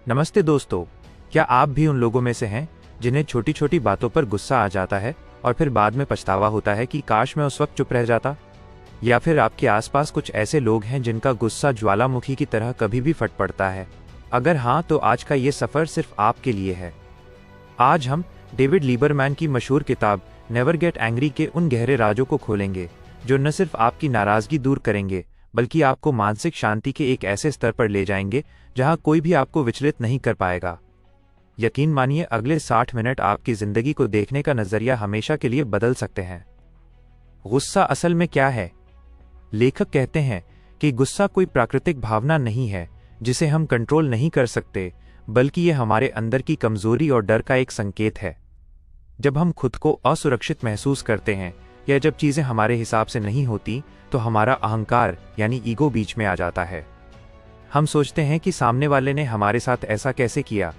नमस्ते दोस्तों, क्या आप भी उन लोगों में से हैं जिन्हें छोटी छोटी बातों पर गुस्सा आ जाता है और फिर बाद में पछतावा होता है कि काश मैं उस वक्त चुप रह जाता? या फिर आपके आसपास कुछ ऐसे लोग हैं जिनका गुस्सा ज्वालामुखी की तरह कभी भी फट पड़ता है? अगर हाँ, तो आज का ये सफ़र सिर्फ आपके लिए है। आज हम डेविड लीबरमैन की मशहूर किताब नेवर गेट एंग्री के उन गहरे राजों को खोलेंगे जो न सिर्फ आपकी नाराज़गी दूर करेंगे बल्कि आपको मानसिक शांति के एक ऐसे स्तर पर ले जाएंगे जहां कोई भी आपको विचलित नहीं कर पाएगा। यकीन मानिए, अगले 60 मिनट आपकी ज़िंदगी को देखने का नज़रिया हमेशा के लिए बदल सकते हैं। गुस्सा असल में क्या है? लेखक कहते हैं कि गुस्सा कोई प्राकृतिक भावना नहीं है जिसे हम कंट्रोल नहीं कर सकते, बल्कि ये हमारे अंदर की कमज़ोरी और डर का एक संकेत है। जब हम खुद को असुरक्षित महसूस करते हैं या जब चीज़ें हमारे हिसाब से नहीं होती, तो हमारा अहंकार यानी ईगो बीच में आ जाता है। हम सोचते हैं कि सामने वाले ने हमारे साथ ऐसा कैसे किया।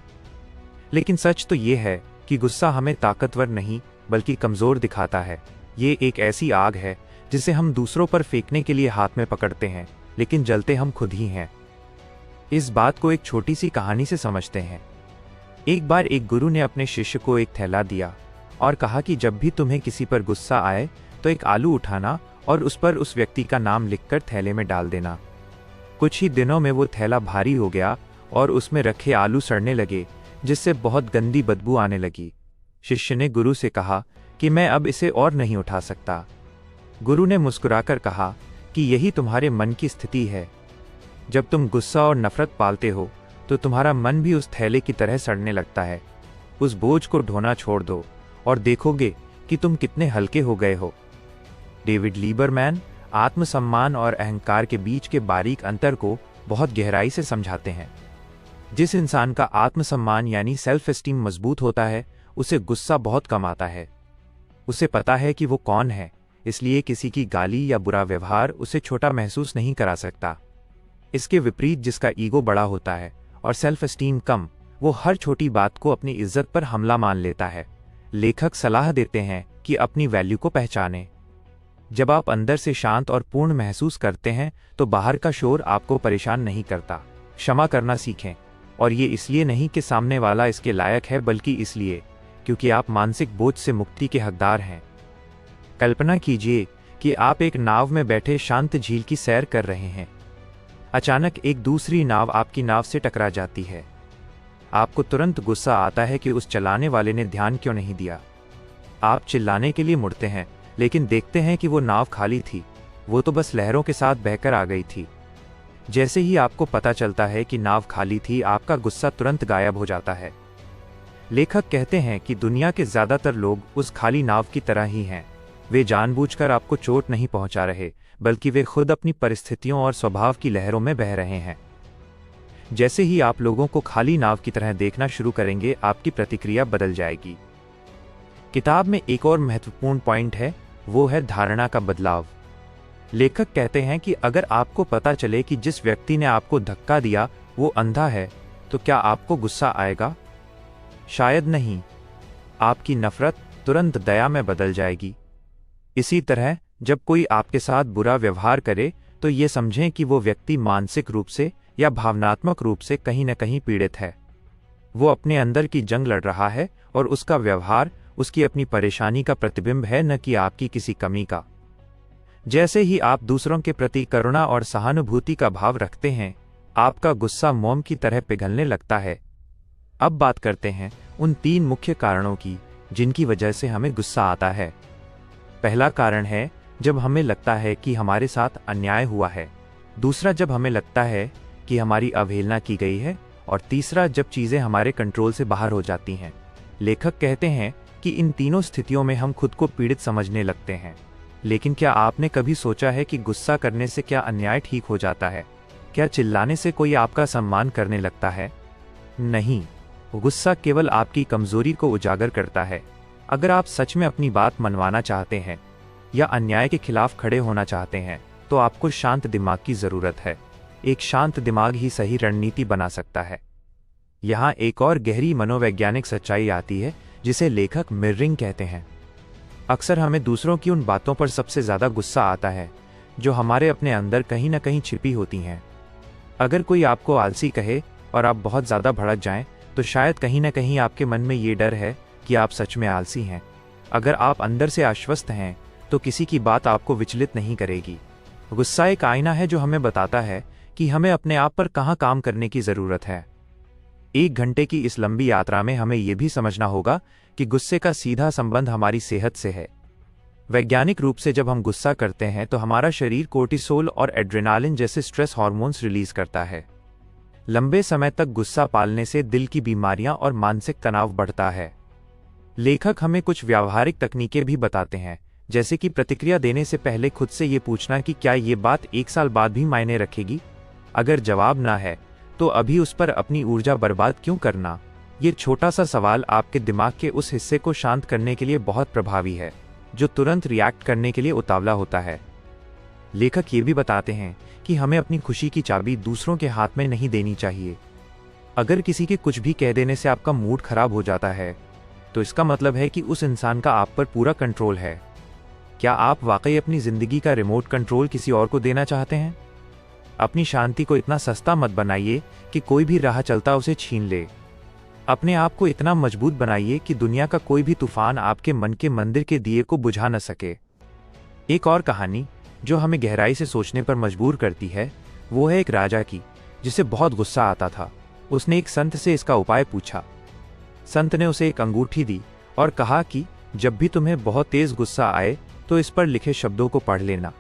लेकिन सच तो ये है कि गुस्सा हमें ताकतवर नहीं बल्कि कमज़ोर दिखाता है। ये एक ऐसी आग है जिसे हम दूसरों पर फेंकने के लिए हाथ में पकड़ते हैं, लेकिन जलते हम खुद ही हैं। इस बात को एक छोटी सी कहानी से समझते हैं। एक बार एक गुरु ने अपने शिष्य को एक थैला दिया और कहा कि जब भी तुम्हें किसी पर गुस्सा आए तो एक आलू उठाना और उस पर उस व्यक्ति का नाम लिखकर थैले में डाल देना। कुछ ही दिनों में वो थैला भारी हो गया और उसमें रखे आलू सड़ने लगे, जिससे बहुत गंदी बदबू आने लगी। शिष्य ने गुरु से कहा कि मैं अब इसे और नहीं उठा सकता। गुरु ने मुस्कुराकर कहा कि यही तुम्हारे मन की स्थिति है। जब तुम गुस्सा और नफरत पालते हो तो तुम्हारा मन भी उस थैले की तरह सड़ने लगता है। उस बोझ को ढोना छोड़ दो और देखोगे कि तुम कितने हल्के हो गए हो। डेविड लीबरमैन आत्मसम्मान और अहंकार के बीच के बारीक अंतर को बहुत गहराई से समझाते हैं। जिस इंसान का आत्मसम्मान यानी सेल्फ एस्टीम मजबूत होता है, उसे गुस्सा बहुत कम आता है। उसे पता है कि वो कौन है, इसलिए किसी की गाली या बुरा व्यवहार उसे छोटा महसूस नहीं करा सकता। इसके विपरीत जिसका ईगो बड़ा होता है और सेल्फ एस्टीम कम, वो हर छोटी बात को अपनी इज्जत पर हमला मान लेता है। लेखक सलाह देते हैं कि अपनी वैल्यू को पहचानें। जब आप अंदर से शांत और पूर्ण महसूस करते हैं तो बाहर का शोर आपको परेशान नहीं करता। क्षमा करना सीखें, और ये इसलिए नहीं कि सामने वाला इसके लायक है, बल्कि इसलिए क्योंकि आप मानसिक बोझ से मुक्ति के हकदार हैं। कल्पना कीजिए कि आप एक नाव में बैठे शांत झील की सैर कर रहे हैं। अचानक एक दूसरी नाव आपकी नाव से टकरा जाती है। आपको तुरंत गुस्सा आता है कि उस चलाने वाले ने ध्यान क्यों नहीं दिया। आप चिल्लाने के लिए मुड़ते हैं, लेकिन देखते हैं कि वो नाव खाली थी। वो तो बस लहरों के साथ बहकर आ गई थी। जैसे ही आपको पता चलता है कि नाव खाली थी, आपका गुस्सा तुरंत गायब हो जाता है। लेखक कहते हैं कि दुनिया के ज्यादातर लोग उस खाली नाव की तरह ही हैं। वे जानबूझकर आपको चोट नहीं पहुंचा रहे, बल्कि वे खुद अपनी परिस्थितियों और स्वभाव की लहरों में बह रहे हैं। जैसे ही आप लोगों को खाली नाव की तरह देखना शुरू करेंगे, आपकी प्रतिक्रिया बदल जाएगी। किताब में एक और महत्वपूर्ण पॉइंट है, वो है धारणा का बदलाव। लेखक कहते हैं कि अगर आपको पता चले कि जिस व्यक्ति ने आपको धक्का दिया वो अंधा है, तो क्या आपको गुस्सा आएगा? शायद नहीं। आपकी नफरत तुरंत दया में बदल जाएगी। इसी तरह जब कोई आपके साथ बुरा व्यवहार करे तो ये समझें कि वो व्यक्ति मानसिक रूप से या भावनात्मक रूप से कहीं न कहीं पीड़ित है। वो अपने अंदर की जंग लड़ रहा है और उसका व्यवहार उसकी अपनी परेशानी का प्रतिबिंब है, न कि आपकी किसी कमी का। जैसे ही आप दूसरों के प्रति करुणा और सहानुभूति का भाव रखते हैं, आपका गुस्सा मोम की तरह पिघलने लगता है। अब बात करते हैं उन 3 मुख्य कारणों की जिनकी वजह से हमें गुस्सा आता है। पहला कारण है जब हमें लगता है कि हमारे साथ अन्याय हुआ है। दूसरा, जब हमें लगता है कि हमारी अवहेलना की गई है। और तीसरा, जब चीज़ें हमारे कंट्रोल से बाहर हो जाती हैं। लेखक कहते हैं कि इन तीनों स्थितियों में हम खुद को पीड़ित समझने लगते हैं। लेकिन क्या आपने कभी सोचा है कि गुस्सा करने से क्या अन्याय ठीक हो जाता है? क्या चिल्लाने से कोई आपका सम्मान करने लगता है? नहीं, गुस्सा केवल आपकी कमजोरी को उजागर करता है। अगर आप सच में अपनी बात मनवाना चाहते हैं या अन्याय के खिलाफ खड़े होना चाहते हैं, तो आपको शांत दिमाग की जरूरत है। एक शांत दिमाग ही सही रणनीति बना सकता है। यहाँ एक और गहरी मनोवैज्ञानिक सच्चाई आती है जिसे लेखक मिररिंग कहते हैं। अक्सर हमें दूसरों की उन बातों पर सबसे ज्यादा गुस्सा आता है जो हमारे अपने अंदर कहीं न कहीं छिपी होती हैं। अगर कोई आपको आलसी कहे और आप बहुत ज़्यादा भड़क जाएं, तो शायद कहीं ना कहीं आपके मन में ये डर है कि आप सच में आलसी हैं। अगर आप अंदर से आश्वस्त हैं तो किसी की बात आपको विचलित नहीं करेगी। गुस्सा एक आईना है जो हमें बताता है कि हमें अपने आप पर कहाँ काम करने की ज़रूरत है। 1 घंटे की इस लंबी यात्रा में हमें यह भी समझना होगा कि गुस्से का सीधा संबंध हमारी सेहत से है। वैज्ञानिक रूप से जब हम गुस्सा करते हैं तो हमारा शरीर कोर्टिसोल और एड्रेनालिन जैसे स्ट्रेस हार्मोन्स रिलीज करता है। लंबे समय तक गुस्सा पालने से दिल की बीमारियां और मानसिक तनाव बढ़ता है। लेखक हमें कुछ व्यावहारिक तकनीकें भी बताते हैं, जैसे कि प्रतिक्रिया देने से पहले खुद से ये पूछना कि क्या ये बात 1 साल बाद भी मायने रखेगी। अगर जवाब ना है तो अभी उस पर अपनी ऊर्जा बर्बाद क्यों करना। ये छोटा सा सवाल आपके दिमाग के उस हिस्से को शांत करने के लिए बहुत प्रभावी है जो तुरंत रिएक्ट करने के लिए उतावला होता है। लेखक ये भी बताते हैं कि हमें अपनी खुशी की चाबी दूसरों के हाथ में नहीं देनी चाहिए। अगर किसी के कुछ भी कह देने से आपका मूड खराब हो जाता है तो इसका मतलब है कि उस इंसान का आप पर पूरा कंट्रोल है। क्या आप वाकई अपनी जिंदगी का रिमोट कंट्रोल किसी और को देना चाहते हैं? अपनी शांति को इतना सस्ता मत बनाइए कि कोई भी राह चलता उसे छीन ले। अपने आप को इतना मजबूत बनाइए कि दुनिया का कोई भी तूफान आपके मन के मंदिर के दिए को बुझा न सके। एक और कहानी जो हमें गहराई से सोचने पर मजबूर करती है वो है एक राजा की जिसे बहुत गुस्सा आता था। उसने एक संत से इसका उपाय पूछा। संत ने उसे एक अंगूठी दी और कहा कि जब भी तुम्हें बहुत तेज गुस्सा आए तो इस पर लिखे शब्दों को पढ़ लेना।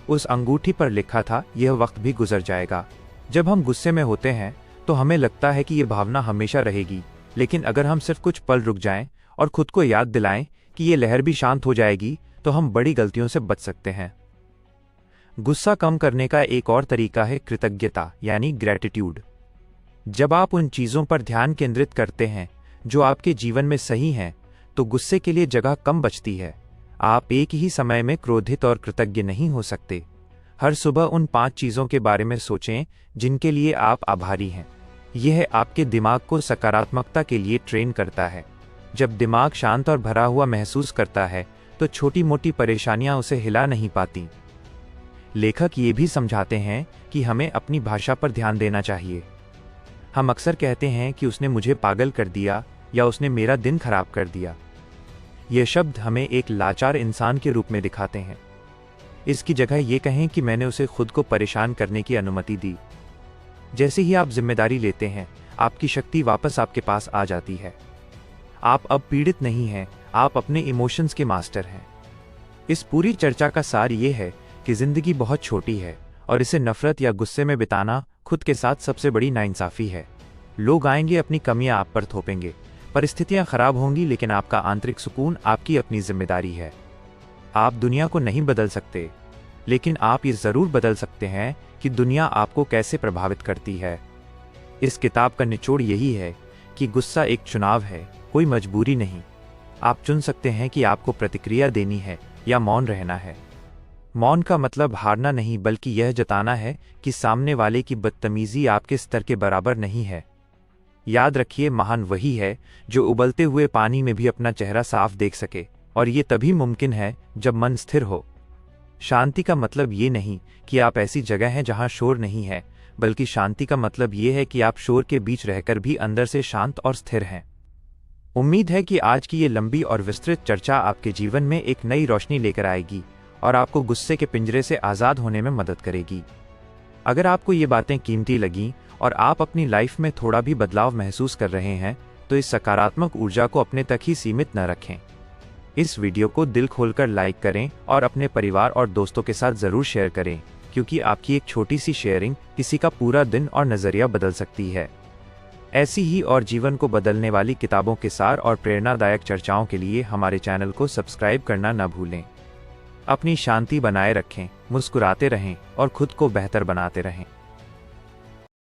उस अंगूठी पर लिखा था, यह वक्त भी गुजर जाएगा। जब हम गुस्से में होते हैं तो हमें लगता है कि यह भावना हमेशा रहेगी, लेकिन अगर हम सिर्फ कुछ पल रुक जाएं और खुद को याद दिलाएं कि ये लहर भी शांत हो जाएगी तो हम बड़ी गलतियों से बच सकते हैं। गुस्सा कम करने का एक और तरीका है कृतज्ञता यानी ग्रैटिट्यूड। जब आप उन चीज़ों पर ध्यान केंद्रित करते हैं जो आपके जीवन में सही हैं तो गुस्से के लिए जगह कम बचती है। आप एक ही समय में क्रोधित और कृतज्ञ नहीं हो सकते। हर सुबह उन 5 चीज़ों के बारे में सोचें जिनके लिए आप आभारी हैं। यह आपके दिमाग को सकारात्मकता के लिए ट्रेन करता है। जब दिमाग शांत और भरा हुआ महसूस करता है तो छोटी मोटी परेशानियां उसे हिला नहीं पाती। लेखक ये भी समझाते हैं कि हमें अपनी भाषा पर ध्यान देना चाहिए। हम अक्सर कहते हैं कि उसने मुझे पागल कर दिया या उसने मेरा दिन खराब कर दिया। ये शब्द हमें एक लाचार इंसान के रूप में दिखाते हैं। इसकी जगह ये कहें कि मैंने उसे खुद को परेशान करने की अनुमति दी। जैसे ही आप जिम्मेदारी लेते हैं, आपकी शक्ति वापस आपके पास आ जाती है। आप अब पीड़ित नहीं हैं, आप अपने इमोशंस के मास्टर हैं। इस पूरी चर्चा का सार ये है कि जिंदगी बहुत छोटी है और इसे नफरत या गुस्से में बिताना खुद के साथ सबसे बड़ी नाइंसाफी है। लोग आएंगे, अपनी कमियां आप पर थोपेंगे, परिस्थितियां खराब होंगी, लेकिन आपका आंतरिक सुकून आपकी अपनी जिम्मेदारी है। आप दुनिया को नहीं बदल सकते, लेकिन आप ये जरूर बदल सकते हैं कि दुनिया आपको कैसे प्रभावित करती है। इस किताब का निचोड़ यही है कि गुस्सा एक चुनाव है, कोई मजबूरी नहीं। आप चुन सकते हैं कि आपको प्रतिक्रिया देनी है या मौन रहना है। मौन का मतलब हारना नहीं, बल्कि यह जताना है कि सामने वाले की बदतमीजी आपके स्तर के बराबर नहीं है। याद रखिए, महान वही है जो उबलते हुए पानी में भी अपना चेहरा साफ देख सके, और ये तभी मुमकिन है जब मन स्थिर हो। शांति का मतलब ये नहीं कि आप ऐसी जगह हैं जहां शोर नहीं है, बल्कि शांति का मतलब ये है कि आप शोर के बीच रहकर भी अंदर से शांत और स्थिर हैं। उम्मीद है कि आज की ये लंबी और विस्तृत चर्चा आपके जीवन में एक नई रोशनी लेकर आएगी और आपको गुस्से के पिंजरे से आज़ाद होने में मदद करेगी। अगर आपको ये बातें कीमती लगीं और आप अपनी लाइफ में थोड़ा भी बदलाव महसूस कर रहे हैं तो इस सकारात्मक ऊर्जा को अपने तक ही सीमित न रखें। इस वीडियो को दिल खोलकर लाइक करें और अपने परिवार और दोस्तों के साथ ज़रूर शेयर करें, क्योंकि आपकी एक छोटी सी शेयरिंग किसी का पूरा दिन और नज़रिया बदल सकती है। ऐसी ही और जीवन को बदलने वाली किताबों के सार और प्रेरणादायक चर्चाओं के लिए हमारे चैनल को सब्सक्राइब करना न भूलें। अपनी शांति बनाए रखें, मुस्कुराते रहें और खुद को बेहतर बनाते रहें।